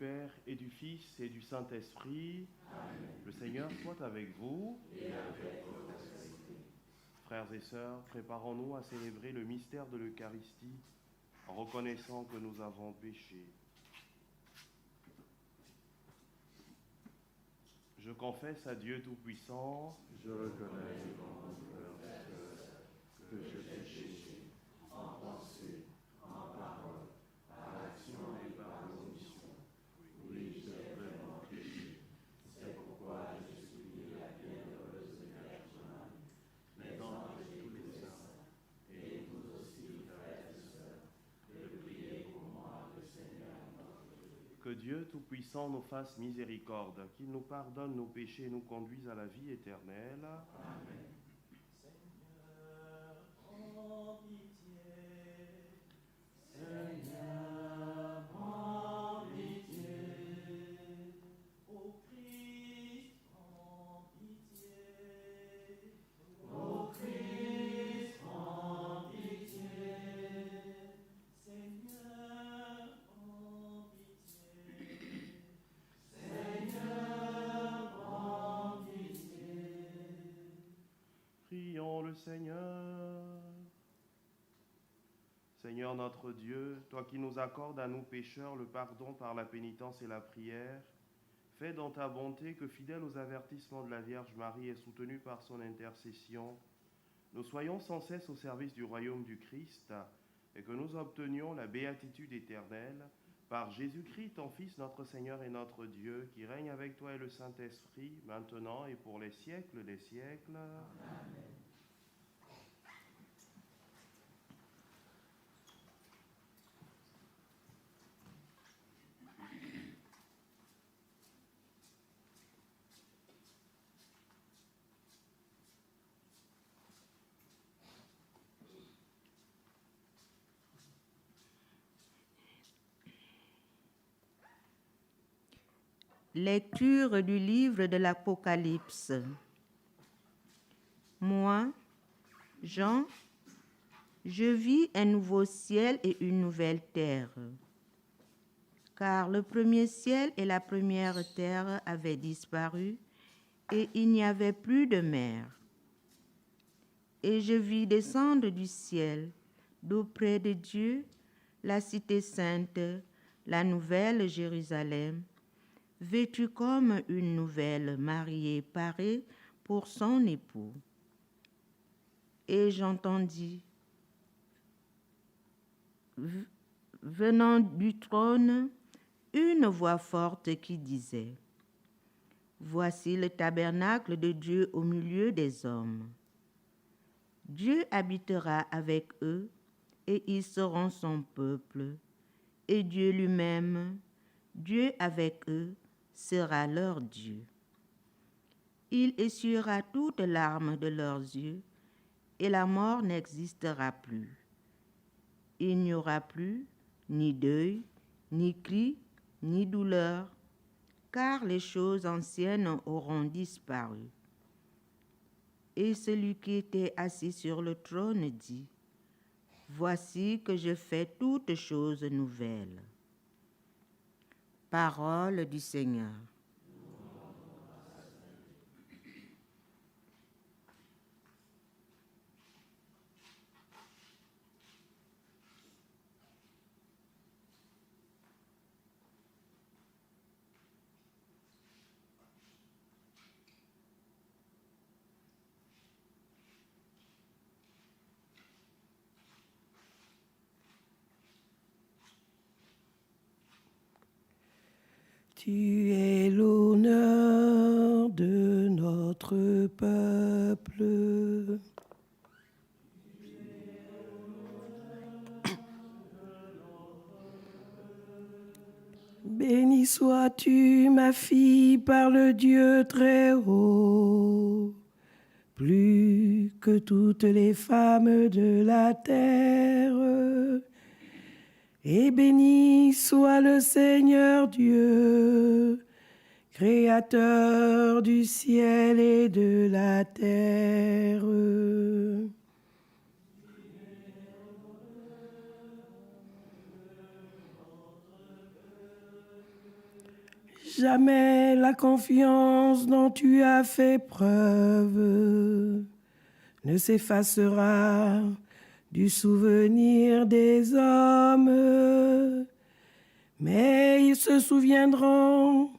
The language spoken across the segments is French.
Père et du Fils et du Saint-Esprit. Amen. Le Seigneur soit avec vous. Et avec votre esprit. Frères et sœurs, préparons-nous à célébrer le mystère de l'Eucharistie en reconnaissant que nous avons péché. Je confesse à Dieu Tout-Puissant, je reconnais devant mon frère et sœurs que j'ai péché en pensée, en parole, par action et par omission. Oui, j'ai vraiment péché. C'est pourquoi je supplie la bienheureuse Vierge Marie, les anges et tous les saints, et vous aussi, frères et sœurs, de prier pour moi, le Seigneur notre Dieu. que Dieu Tout-Puissant nous fasse miséricorde, qu'il nous pardonne nos péchés et nous conduise à la vie éternelle. Amen. Seigneur, prends pitié. Seigneur, prends pitié. Ô Christ, prends pitié. Ô Christ, prends pitié. Seigneur, prends pitié. Seigneur, prends pitié. Prions le Seigneur. Seigneur notre Dieu, toi qui nous accordes à nous pécheurs le pardon par la pénitence et la prière, fais dans ta bonté que, fidèles aux avertissements de la Vierge Marie et soutenus par son intercession, nous soyons sans cesse au service du royaume du Christ et que nous obtenions la béatitude éternelle par Jésus-Christ, ton Fils, notre Seigneur et notre Dieu, qui règne avec toi et le Saint-Esprit, maintenant et pour les siècles des siècles. Amen. Lecture du livre de l'Apocalypse. Moi, Jean, je vis un nouveau ciel et une nouvelle terre, car le premier ciel et la première terre avaient disparu et il n'y avait plus de mer. Et je vis descendre du ciel, d'auprès de Dieu, la cité sainte, la nouvelle Jérusalem, vêtue comme une nouvelle mariée parée pour son époux. Et j'entendis, venant du trône, une voix forte qui disait, « Voici le tabernacle de Dieu au milieu des hommes. Dieu habitera avec eux, et ils seront son peuple, et Dieu lui-même, Dieu avec eux, sera leur Dieu. Il essuiera toute larme de leurs yeux, et la mort n'existera plus. Il n'y aura plus ni deuil, ni cri, ni douleur, car les choses anciennes auront disparu. » Et celui qui était assis sur le trône dit, « Voici que je fais toutes choses nouvelles. » Parole du Seigneur. Tu es l'honneur de notre peuple. Béni sois-tu, ma fille, par le Dieu très haut, plus que toutes les femmes de la terre. Et béni soit le Seigneur Dieu, Créateur du ciel et de la terre. Jamais la confiance dont tu as fait preuve ne s'effacera du souvenir des hommes, mais ils se souviendront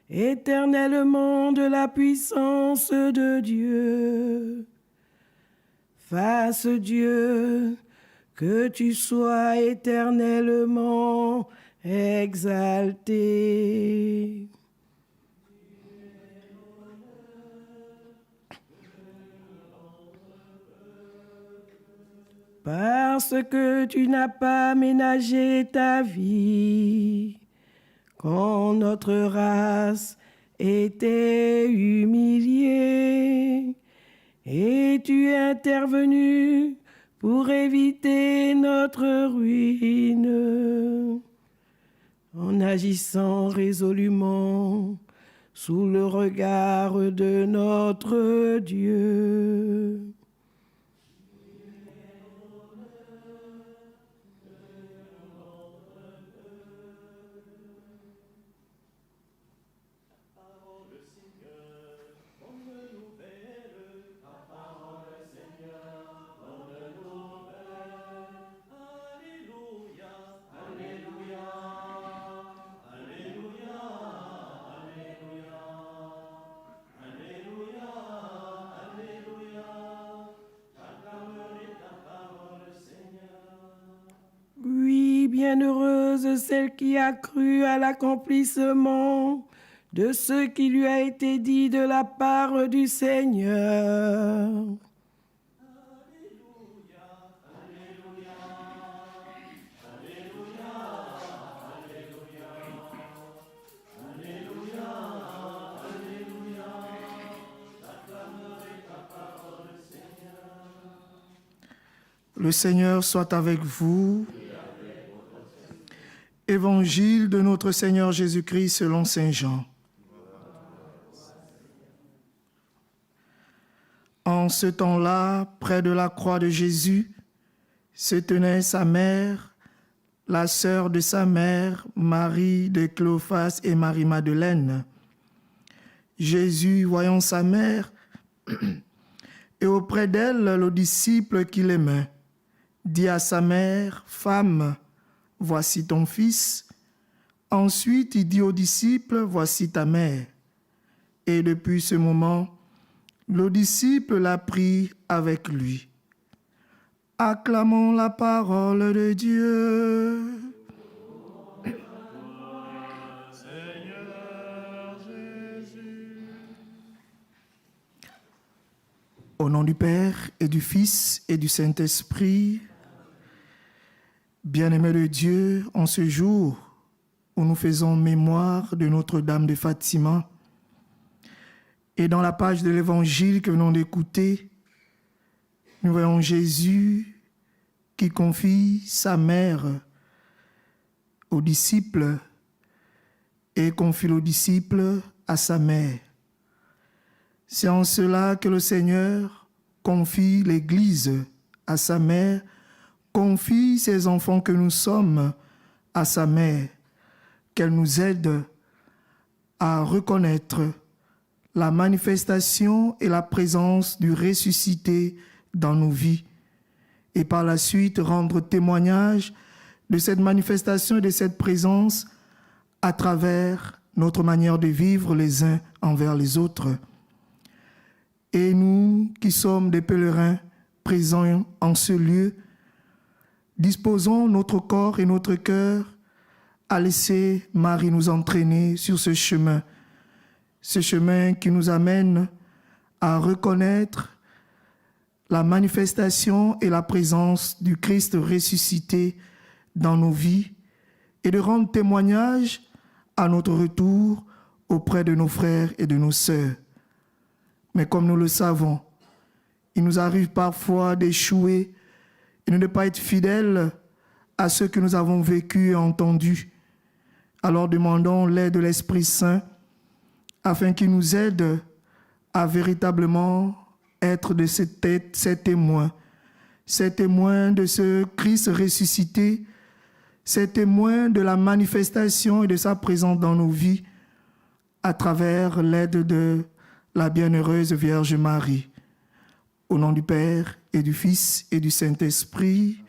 éternellement de la puissance de Dieu. Fasse Dieu que tu sois éternellement exalté. Parce que tu n'as pas ménagé ta vie quand notre race était humiliée, et tu es intervenu pour éviter notre ruine, en agissant résolument sous le regard de notre Dieu. Oui, bienheureuse celle qui a cru à l'accomplissement de ce qui lui a été dit de la part du Seigneur. Le Seigneur soit avec vous. Évangile de notre Seigneur Jésus-Christ selon saint Jean. En ce temps-là, près de la croix de Jésus, se tenait sa mère, la sœur de sa mère, Marie de Cléophas et Marie-Madeleine. Jésus, voyant sa mère, et auprès d'elle le disciple qu'il aimait, dit à sa mère, « Femme, voici ton fils. » Ensuite, il dit au disciple, « Voici ta mère. » Et depuis ce moment, le disciple l'a pris avec lui. Acclamons la parole de Dieu. Seigneur Jésus. Au nom du Père et du Fils et du Saint-Esprit, bien-aimés de Dieu, en ce jour où nous faisons mémoire de Notre-Dame de Fatima, et dans la page de l'Évangile que nous venons d'écouter, nous voyons Jésus qui confie sa mère aux disciples et confie le disciple à sa mère. C'est en cela que le Seigneur confie l'Église à sa mère, confie ses enfants que nous sommes à sa mère, qu'elle nous aide à reconnaître la manifestation et la présence du ressuscité dans nos vies, et par la suite rendre témoignage de cette manifestation et de cette présence à travers notre manière de vivre les uns envers les autres. Et nous qui sommes des pèlerins présents en ce lieu, disposons notre corps et notre cœur à laisser Marie nous entraîner sur ce chemin qui nous amène à reconnaître la manifestation et la présence du Christ ressuscité dans nos vies et de rendre témoignage à notre retour auprès de nos frères et de nos sœurs. Mais comme nous le savons, il nous arrive parfois d'échouer et de ne pas être fidèles à ce que nous avons vécu et entendu. Alors demandons l'aide de l'Esprit Saint afin qu'il nous aide à véritablement être de ces témoins de ce Christ ressuscité, ces témoins de la manifestation et de sa présence dans nos vies, à travers l'aide de la bienheureuse Vierge Marie. Au nom du Père et du Fils et du Saint-Esprit.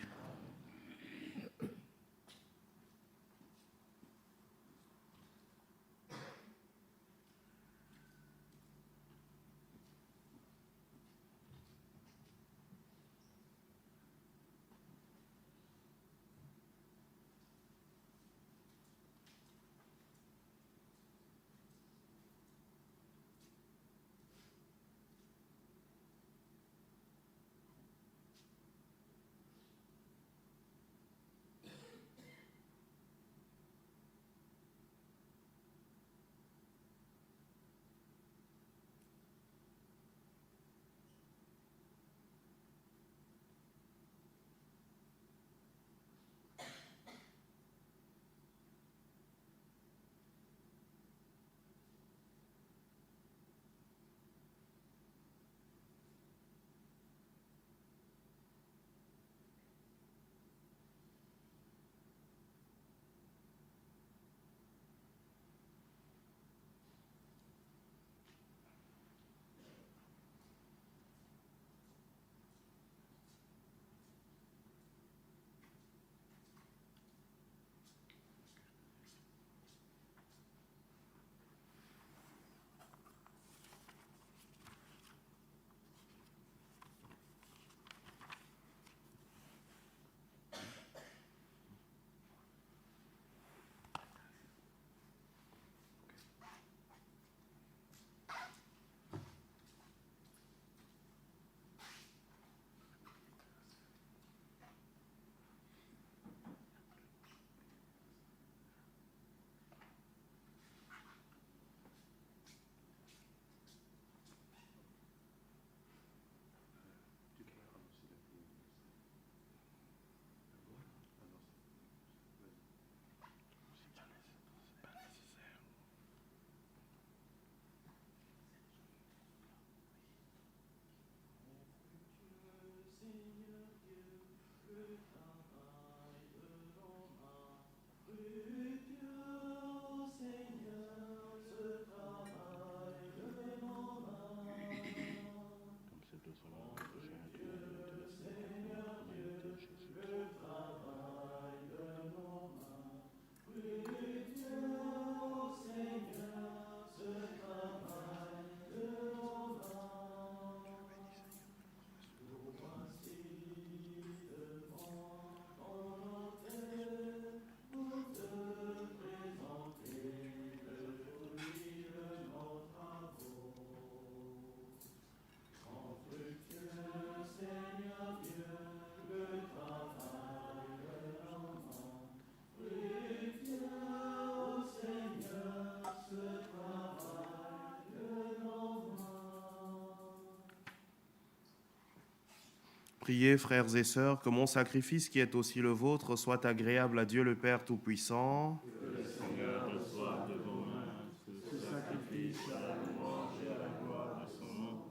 Priez, frères et sœurs, que mon sacrifice qui est aussi le vôtre soit agréable à Dieu le Père Tout-Puissant. Que le Seigneur reçoive de vos mains ce sacrifice à la louange et à la gloire de son nom,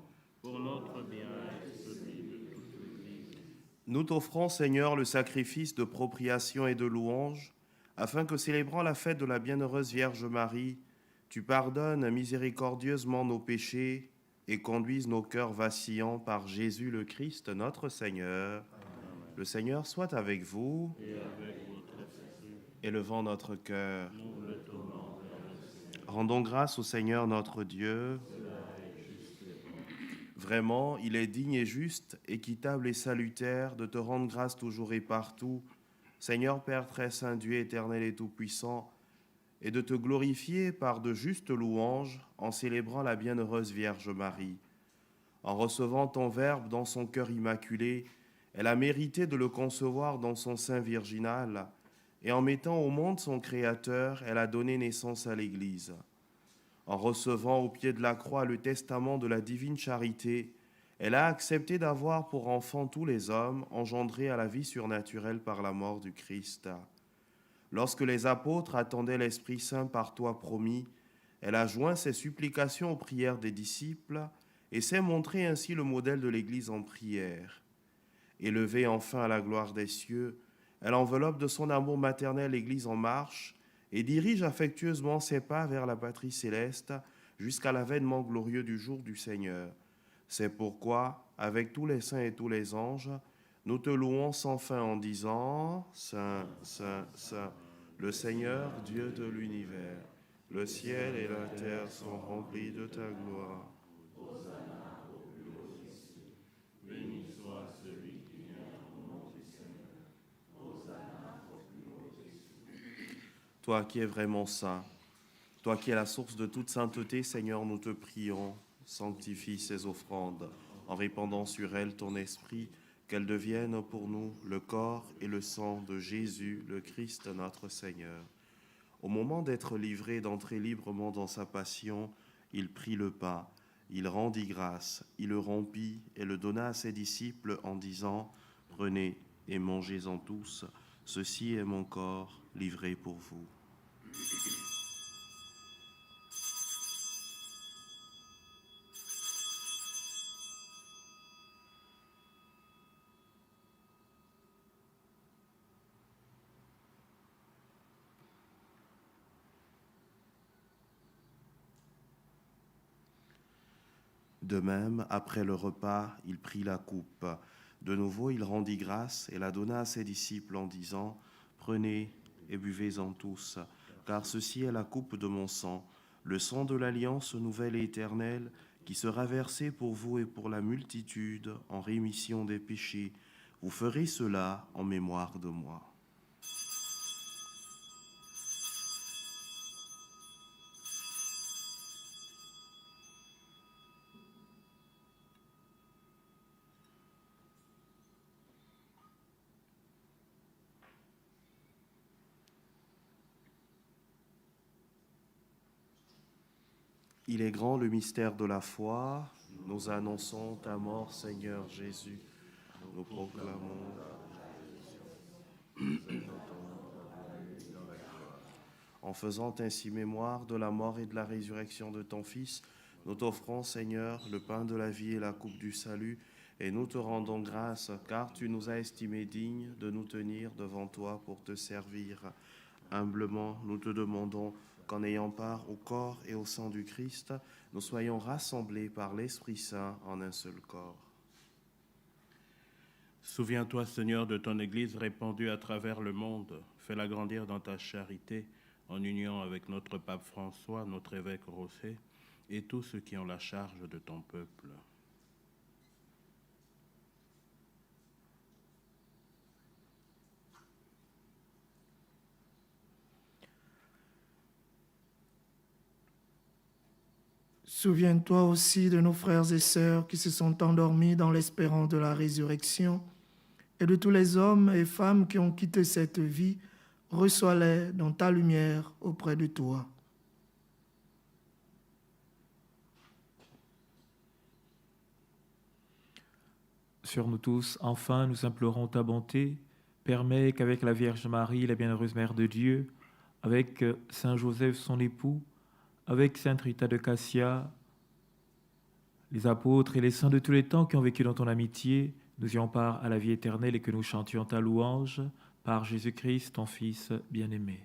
pour notre bien et celui de toute l'Église. Nous t'offrons, Seigneur, le sacrifice de propriation et de louange, afin que, célébrant la fête de la bienheureuse Vierge Marie, tu pardonnes miséricordieusement nos péchés et conduises nos cœurs vacillants par Jésus le Christ, notre Seigneur. Amen. Le Seigneur soit avec vous. Et avec votre esprit. Élevons notre cœur. Nous le tournons vers le Seigneur. Rendons grâce au Seigneur notre Dieu. Cela est juste et bon. Vraiment, il est digne et juste, équitable et salutaire de te rendre grâce toujours et partout, Seigneur Père très saint, Dieu éternel et tout-puissant, et de te glorifier par de justes louanges en célébrant la bienheureuse Vierge Marie. En recevant ton Verbe dans son cœur immaculé, elle a mérité de le concevoir dans son sein virginal, et en mettant au monde son Créateur, elle a donné naissance à l'Église. En recevant au pied de la croix le testament de la divine charité, elle a accepté d'avoir pour enfants tous les hommes engendrés à la vie surnaturelle par la mort du Christ. Lorsque les apôtres attendaient l'Esprit Saint par toi promis, elle a joint ses supplications aux prières des disciples et s'est montré ainsi le modèle de l'Église en prière. Élevée enfin à la gloire des cieux, elle enveloppe de son amour maternel l'Église en marche et dirige affectueusement ses pas vers la patrie céleste jusqu'à l'avènement glorieux du jour du Seigneur. C'est pourquoi, avec tous les saints et tous les anges, nous te louons sans fin en disant « Saint, Saint, Saint, le Seigneur, Dieu de l'univers. Le ciel et la terre sont remplis de ta gloire. » Toi qui es vraiment saint, toi qui es la source de toute sainteté, Seigneur, nous te prions, sanctifie ces offrandes en répandant sur elles ton esprit, qu'elles deviennent pour nous le corps et le sang de Jésus, le Christ notre Seigneur. Au moment d'être livré, d'entrer librement dans sa passion, il prit le pain, il rendit grâce, il le rompit et le donna à ses disciples en disant « Prenez et mangez-en tous, ceci est mon corps livré pour vous. » De même, après le repas, il prit la coupe. De nouveau, il rendit grâce et la donna à ses disciples en disant « Prenez et buvez-en tous, car ceci est la coupe de mon sang, le sang de l'alliance nouvelle et éternelle, qui sera versé pour vous et pour la multitude en rémission des péchés. Vous ferez cela en mémoire de moi. » Il est grand le mystère de la foi. Nous annonçons ta mort, Seigneur Jésus. Nous proclamons en faisant ainsi mémoire de la mort et de la résurrection de ton Fils, nous t'offrons, Seigneur, le pain de la vie et la coupe du salut, et nous te rendons grâce, car tu nous as estimés dignes de nous tenir devant toi pour te servir. Humblement, nous te demandons qu'en ayant part au corps et au sang du Christ, nous soyons rassemblés par l'Esprit Saint en un seul corps. Souviens-toi, Seigneur, de ton Église répandue à travers le monde. Fais-la grandir dans ta charité, en union avec notre pape François, notre évêque Rossé, et tous ceux qui ont la charge de ton peuple. Souviens-toi aussi de nos frères et sœurs qui se sont endormis dans l'espérance de la résurrection et de tous les hommes et femmes qui ont quitté cette vie. Reçois-les dans ta lumière auprès de toi. Sur nous tous, enfin, nous implorons ta bonté. Permets qu'avec la Vierge Marie, la bienheureuse Mère de Dieu, avec Saint Joseph, son époux, avec Sainte Rita de Cassia, les apôtres et les saints de tous les temps qui ont vécu dans ton amitié, nous ayons part à la vie éternelle et que nous chantions ta louange par Jésus-Christ, ton Fils bien-aimé.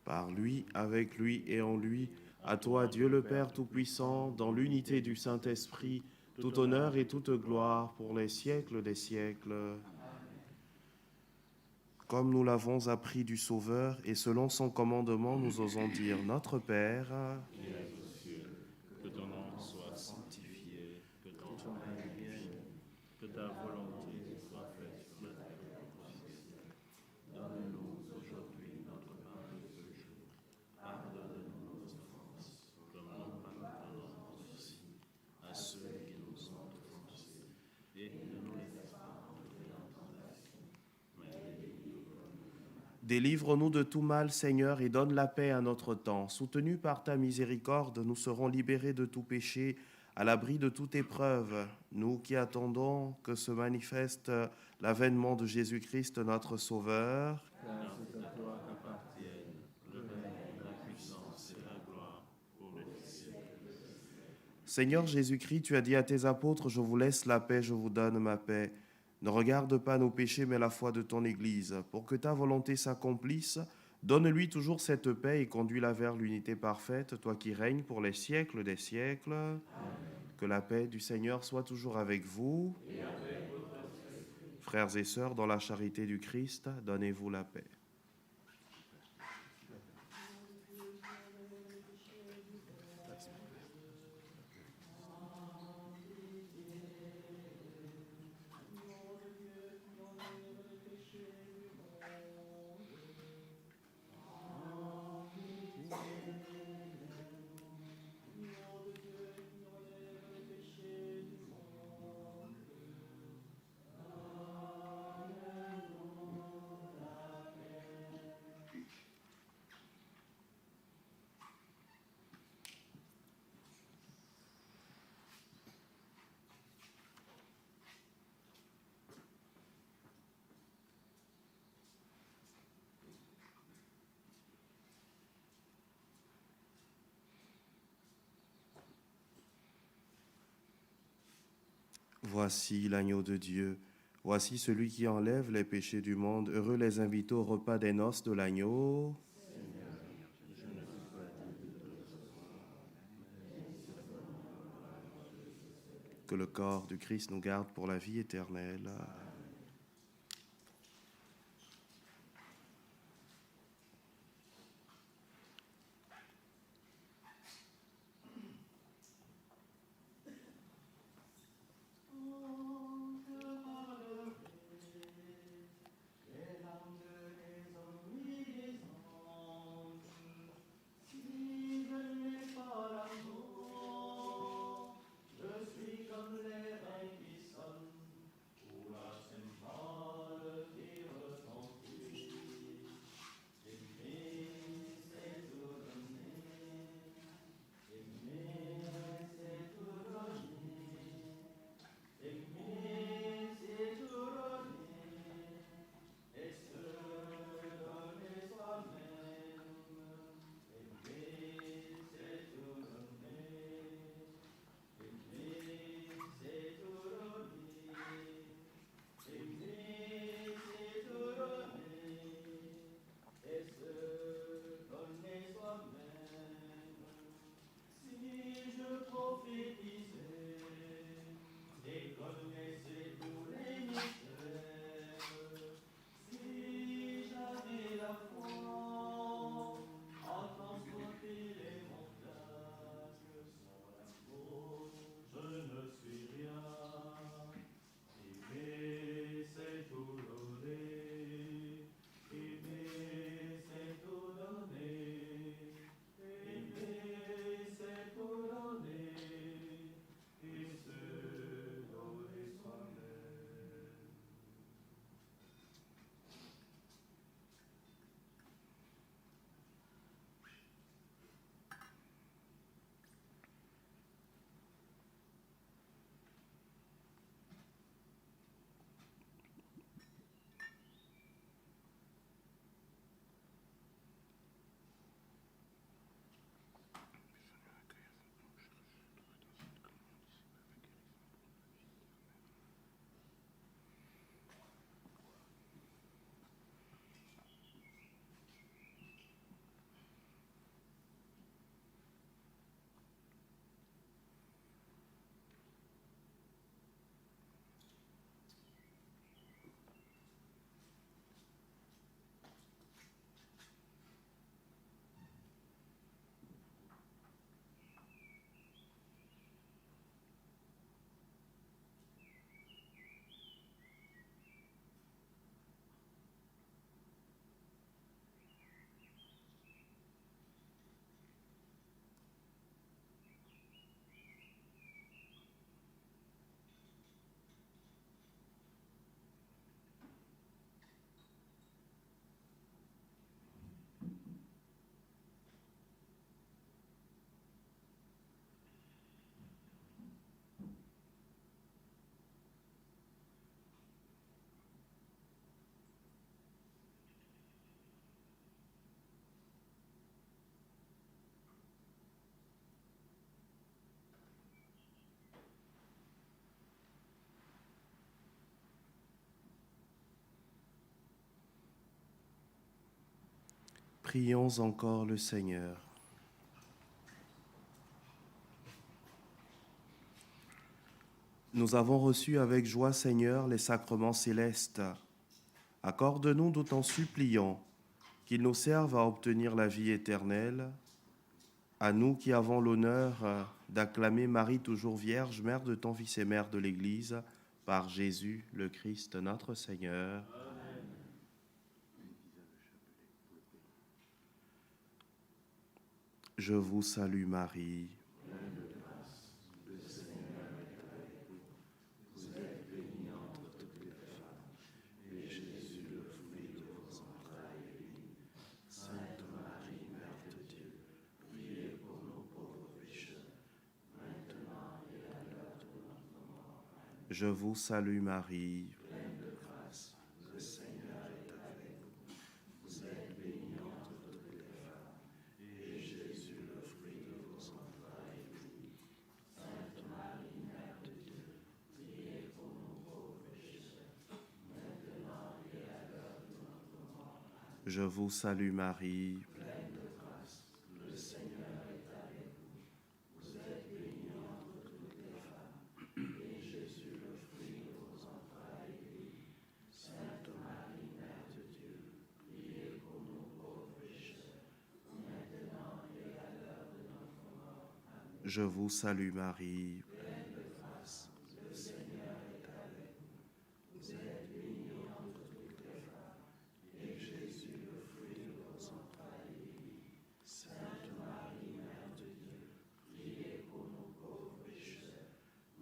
Par lui, avec lui et en lui, à toi, Dieu le Père Tout-Puissant, dans l'unité du Saint-Esprit, tout honneur et toute gloire pour les siècles des siècles. Comme nous l'avons appris du Sauveur, et selon son commandement, nous osons dire « Notre Père, Qui es aux cieux, que ton nom soit sanctifié, que ton règne vienne, que ta volonté soit faite sur la terre comme au ciel. Donne-nous aujourd'hui notre pain de ce jour. Pardonne-nous nos offenses, comme nous pardonnons aussi à ceux qui nous ont offensés. Et ne nous laisse pas entrer en tentation, mais délivre-nous. délivre-nous de tout mal, Seigneur, et donne la paix à notre temps. Soutenus par ta miséricorde, nous serons libérés de tout péché, à l'abri de toute épreuve. Nous qui attendons que se manifeste l'avènement de Jésus-Christ, notre Sauveur. Car c'est à toi qu'appartiennent le règne, la puissance et la gloire pour les siècles. Seigneur Jésus-Christ, tu as dit à tes apôtres, je vous laisse la paix, je vous donne ma paix. Ne regarde pas nos péchés, mais la foi de ton Église. Pour que ta volonté s'accomplisse, donne-lui toujours cette paix et conduis-la vers l'unité parfaite, toi qui règnes pour les siècles des siècles. Amen. Que la paix du Seigneur soit toujours avec vous. Et avec votre esprit. Frères et sœurs, dans la charité du Christ, donnez-vous la paix. Voici l'agneau de Dieu, voici celui qui enlève les péchés du monde. Heureux les invités au repas des noces de l'agneau. Que le corps du Christ nous garde pour la vie éternelle. Je suis comme les reins qui sonnent, où la Prions encore le Seigneur. Nous avons reçu avec joie, Seigneur, les sacrements célestes. Accorde-nous, nous t'en supplions, qu'ils nous servent à obtenir la vie éternelle. À nous qui avons l'honneur d'acclamer Marie toujours vierge, mère de ton Fils et mère de l'Église, par Jésus le Christ notre Seigneur. Amen. Je vous salue Marie. Je vous salue Marie, pleine de grâce, le Seigneur est avec vous. Vous êtes bénie entre toutes les femmes, et Jésus, le fruit de vos entrailles, est béni. Sainte Marie, Mère de Dieu, priez pour nous pauvres pécheurs, maintenant et à l'heure de notre mort. Amen. Je vous salue Marie, pleine de grâce, le Seigneur est avec vous. Vous êtes bénie entre toutes les femmes, et Jésus, le fruit de vos entrailles, est béni. Sainte Marie, Mère de Dieu, priez pour nous pauvres pécheurs, maintenant et à l'heure de notre mort. Amen. Je vous salue Marie, pleine de grâce, le Seigneur est avec vous. Vous êtes bénie entre toutes les femmes, et Jésus, le fruit de vos entrailles, est béni. Sainte Marie, Mère de Dieu, priez pour nous pauvres pécheurs,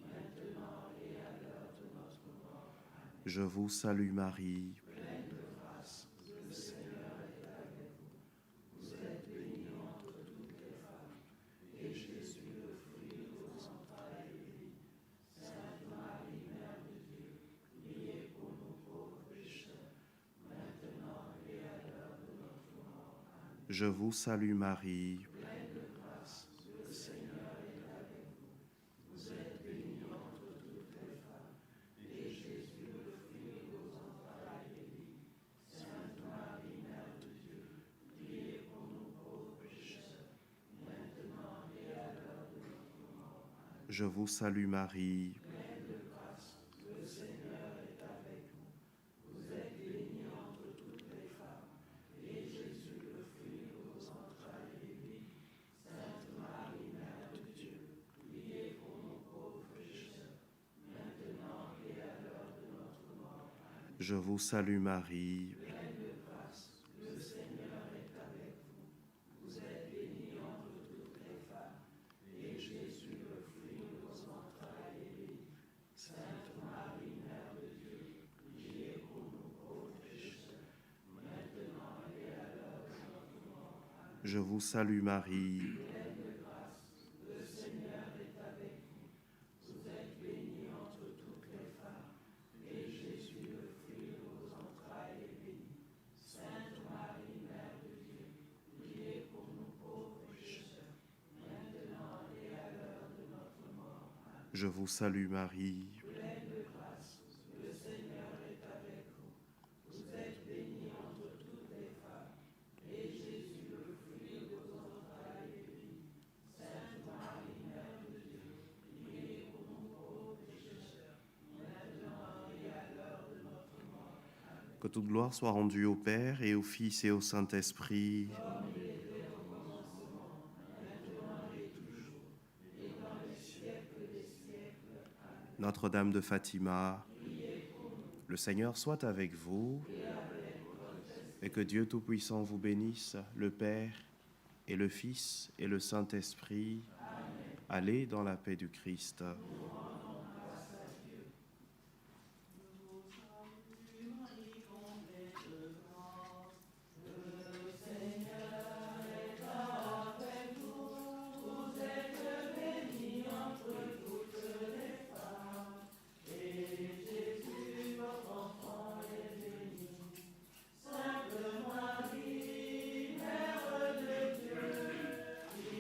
maintenant et à l'heure de notre mort. Amen. Je vous salue Marie, pleine de grâce, le Seigneur est avec vous. Vous êtes bénie entre toutes les femmes, et Jésus, le fruit de vos entrailles, est béni. Sainte Marie, Mère de Dieu, priez pour nous pauvres pécheurs, maintenant et à l'heure de notre mort. Amen. Je vous salue Marie, pleine de grâce, le Seigneur est avec vous. Vous êtes bénie entre toutes les femmes, et Jésus, le fruit de vos entrailles, est béni. Sainte Marie, Mère de Dieu, priez pour nous pauvres pécheurs, maintenant et à l'heure de notre mort. Amen. Je vous salue Marie, pleine de grâce, le Seigneur est avec vous. Vous êtes bénie entre toutes les femmes, et Jésus, le fruit de vos entrailles, est béni. Sainte Marie, Mère de Dieu, priez pour nous pauvres pécheurs, maintenant et à l'heure de notre mort. Amen. Je vous salue Marie, pleine de grâce, le Seigneur est avec vous. Vous êtes bénie entre toutes les femmes, et Jésus, le fruit de vos entrailles, est béni. Sainte Marie, Mère de Dieu, priez pour nous pauvres pécheurs, maintenant et à l'heure de notre mort. Amen. Je vous salue Marie, pleine de grâce, le Seigneur est avec vous. Vous êtes bénie entre toutes les femmes, et Jésus, le fruit de vos entrailles, est béni. Sainte Marie, Mère de Dieu, priez pour nous pauvres pécheurs, maintenant et à l'heure de notre mort. Amen. Je vous salue Marie, pleine de grâce, le Seigneur est avec vous. Vous êtes bénie entre toutes les femmes, et Jésus, le fruit de vos entrailles, est béni. Sainte Marie, Mère de Dieu, priez pour nous pauvres pécheurs, maintenant et à l'heure de notre mort. Amen. Que toute gloire soit rendue au Père et au Fils et au Saint-Esprit. Notre-Dame de Fatima, le Seigneur soit avec vous et que Dieu Tout-Puissant vous bénisse, le Père et le Fils et le Saint-Esprit. Allez dans la paix du Christ.